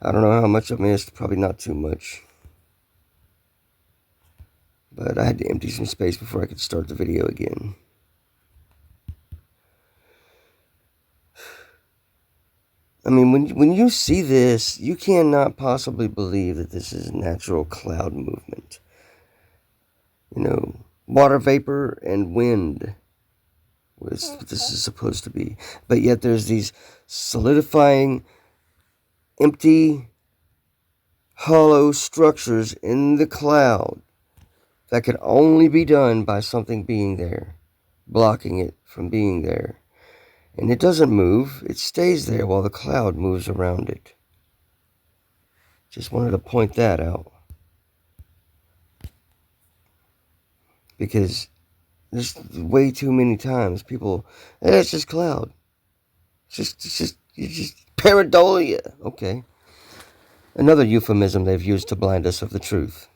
I don't know how much I missed, probably not too much. But I had to empty some space before I could start the video again. I mean, when you see this, you cannot possibly believe that this is natural cloud movement. You know, water vapor and wind was what this is supposed to be. But yet there's these solidifying, empty, hollow structures in the cloud that could only be done by something being there, blocking it from being there. And it doesn't move, it stays there while the cloud moves around it. Just wanted to point that out. Because there's way too many times people, it's just cloud. It's just pareidolia. Okay. Another euphemism they've used to blind us of the truth.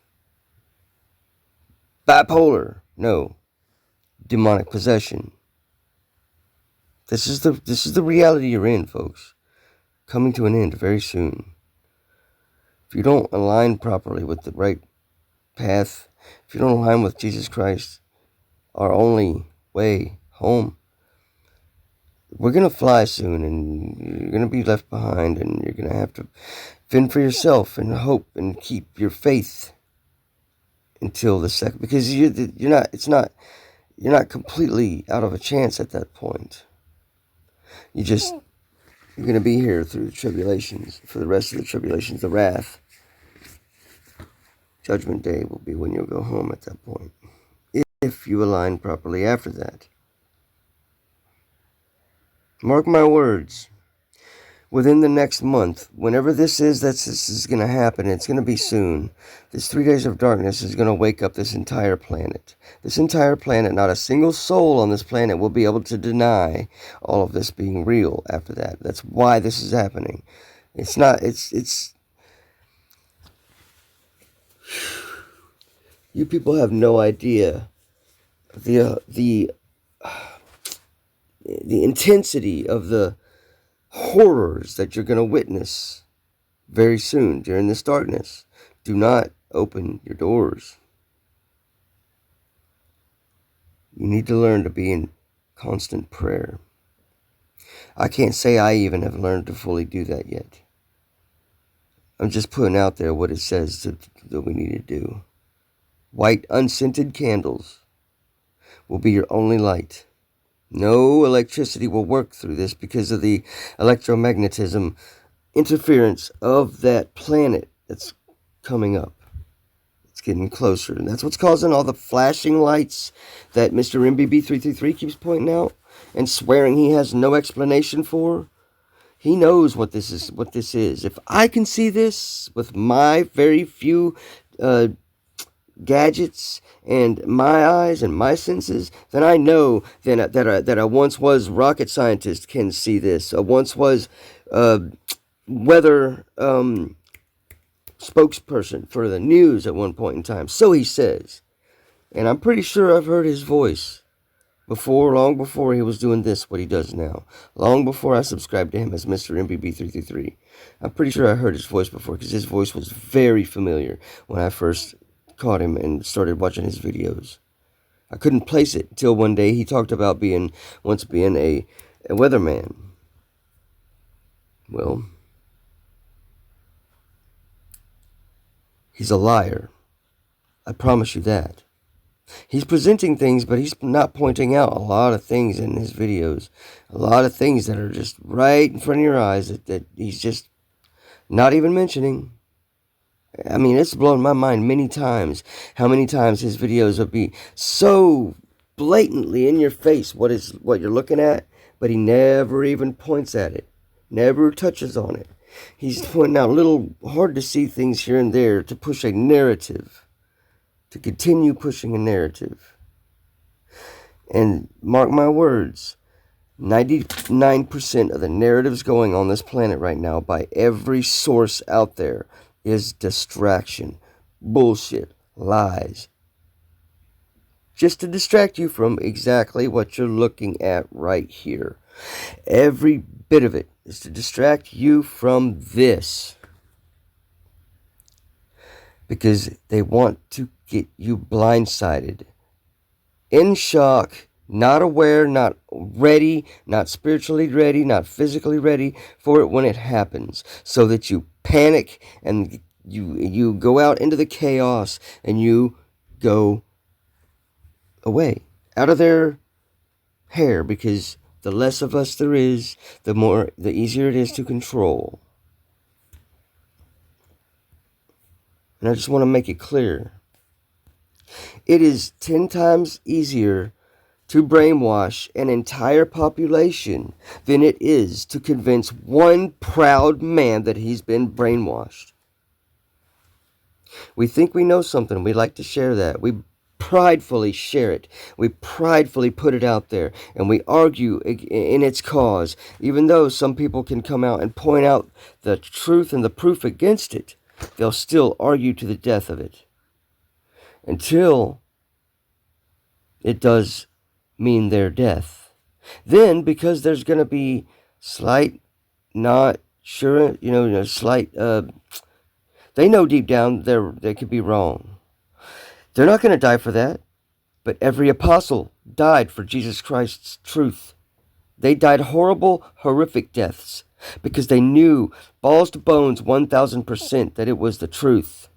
Bipolar. No. Demonic possession. This is the reality you're in, folks. Coming to an end very soon. If you don't align properly with the right path, if you don't align with Jesus Christ, our only way home, we're going to fly soon, and you're going to be left behind, and you're going to have to fend for yourself and hope and keep your faith until the second, because you're not completely out of a chance at that point. You're going to be here through the tribulations, for the rest of the tribulations, the wrath. Judgment Day will be when you'll go home at that point, if you align properly after that. Mark my words. Within the next month, whenever this is going to happen, it's going to be soon. This 3 days of darkness is going to wake up this entire planet. This entire planet, not a single soul on this planet will be able to deny all of this being real after that. That's why this is happening. It's you people have no idea the intensity of the horrors that you're going to witness very soon during this darkness. Do not open your doors. You need to learn to be in constant prayer. I can't say I even have learned to fully do that yet. I'm just putting out there what it says that we need to do. White unscented candles will be your only light. No electricity will work through this because of the electromagnetism interference of that planet that's coming up. It's getting closer, and that's what's causing all the flashing lights that Mr. MBB333 keeps pointing out and swearing he has no explanation for. He knows what this is. If I can see this with my very few gadgets and my eyes and my senses, then I know that a once was rocket scientist can see this. A once was weather spokesperson for the news at one point in time. So he says. And I'm pretty sure I've heard his voice before, long before he was doing this, what he does now. Long before I subscribed to him as Mr. MBB333. I'm pretty sure I heard his voice before, because his voice was very familiar when I first caught him and started watching his videos. I couldn't place it until one day he talked about once being a weatherman. Well, he's a liar. I promise you that. He's presenting things, but he's not pointing out a lot of things in his videos. A lot of things that are just right in front of your eyes that he's just not even mentioning. I mean, it's blown my mind many times how many times his videos will be so blatantly in your face what you're looking at, but he never even points at it, never touches on it. He's pointing out little hard to see things here and there to push a narrative, to continue pushing a narrative. And mark my words, 99% of the narratives going on this planet right now by every source out there is distraction, bullshit, lies. Just to distract you from exactly what you're looking at right here. Every bit of it is to distract you from this. because they want to get you blindsided, in shock, not aware, not ready, not spiritually ready, not physically ready for it when it happens, so that you panic and you go out into the chaos and you go away out of their hair, because the less of us there is, the easier it is to control. And I just want to make it clear. It is 10 times easier to brainwash an entire population than it is to convince one proud man that he's been brainwashed. We think we know something. We like to share that. We pridefully share it. We pridefully put it out there, and we argue in its cause, even though some people can come out and point out the truth and the proof against it. They'll still argue to the death of it until it does mean their death. Then, because there's going to be slight, not sure, slight, they know deep down they could be wrong. They're not going to die for that. But every apostle died for Jesus Christ's truth. They died horrible, horrific deaths because they knew balls to bones 1,000% that it was the truth.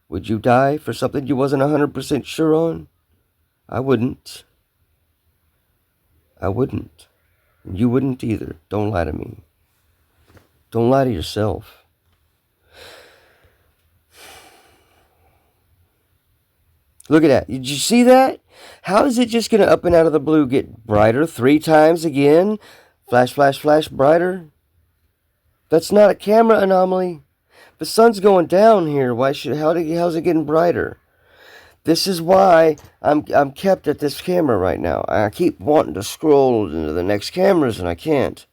Would you die for something you wasn't 100% sure on? I wouldn't. I wouldn't. You wouldn't either. Don't lie to me. Don't lie to yourself. Look at that. Did you see that? How is it just going to up and out of the blue get brighter 3 times again? Flash, flash, flash, brighter? That's not a camera anomaly. The sun's going down here. How's it getting brighter? This is why I'm kept at this camera right now. I keep wanting to scroll into the next cameras and I can't.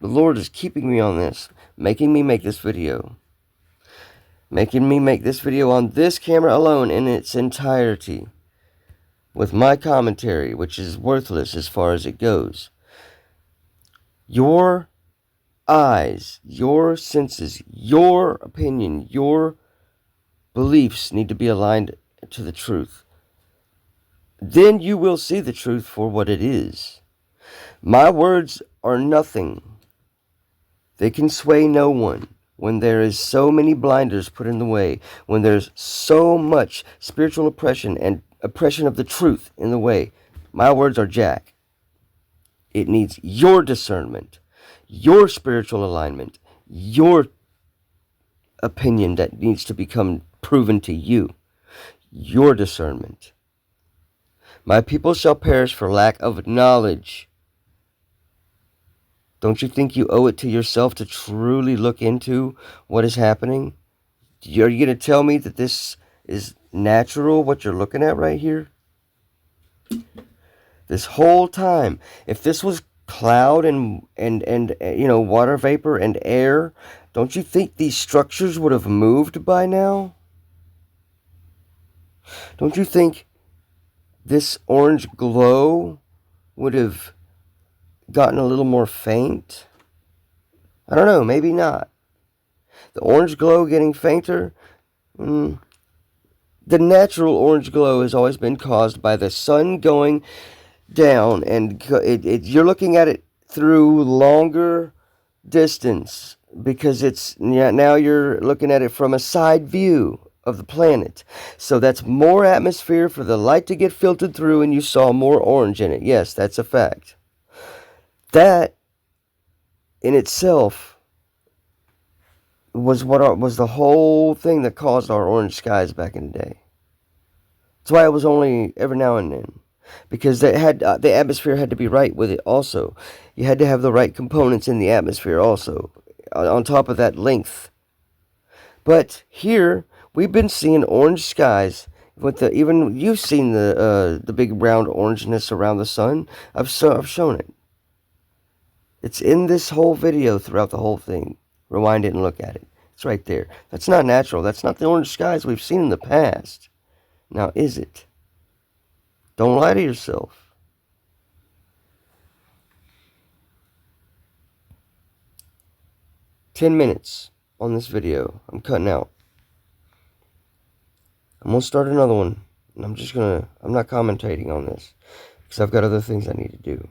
The Lord is keeping me on this, making me make this video. Making me make this video on this camera alone in its entirety, with my commentary, which is worthless as far as it goes. Your eyes, your senses, your opinion, your beliefs need to be aligned to the truth. Then you will see the truth for what it is. My words are nothing. They can sway no one. When there is so many blinders put in the way, when there's so much spiritual oppression and oppression of the truth in the way, my words are jack. It needs your discernment, your spiritual alignment, your opinion that needs to become proven to you, your discernment. My people shall perish for lack of knowledge. Don't you think you owe it to yourself to truly look into what is happening? Are you going to tell me that this is natural, what you're looking at right here? This whole time, if this was cloud and water vapor and air, don't you think these structures would have moved by now? Don't you think this orange glow would have gotten a little more faint? I don't know, maybe not. The orange glow getting fainter? The natural orange glow has always been caused by the sun going down, and you're looking at it through longer distance because now you're looking at it from a side view of the planet. So that's more atmosphere for the light to get filtered through, and you saw more orange in it. Yes, that's a fact. That in itself was what was the whole thing that caused our orange skies back in the day. That's why it was only every now and then, because they had the atmosphere had to be right with it also. You had to have the right components in the atmosphere also, on top of that length. But here we've been seeing orange skies. Even you've seen the big round orangeness around the sun. I've shown it. It's in this whole video throughout the whole thing. Rewind it and look at it. It's right there. That's not natural. That's not the orange skies we've seen in the past. Now, is it? Don't lie to yourself. "10 minutes on this video. I'm cutting out. I'm going to start another one. And I'm not commentating on this because I've got other things I need to do.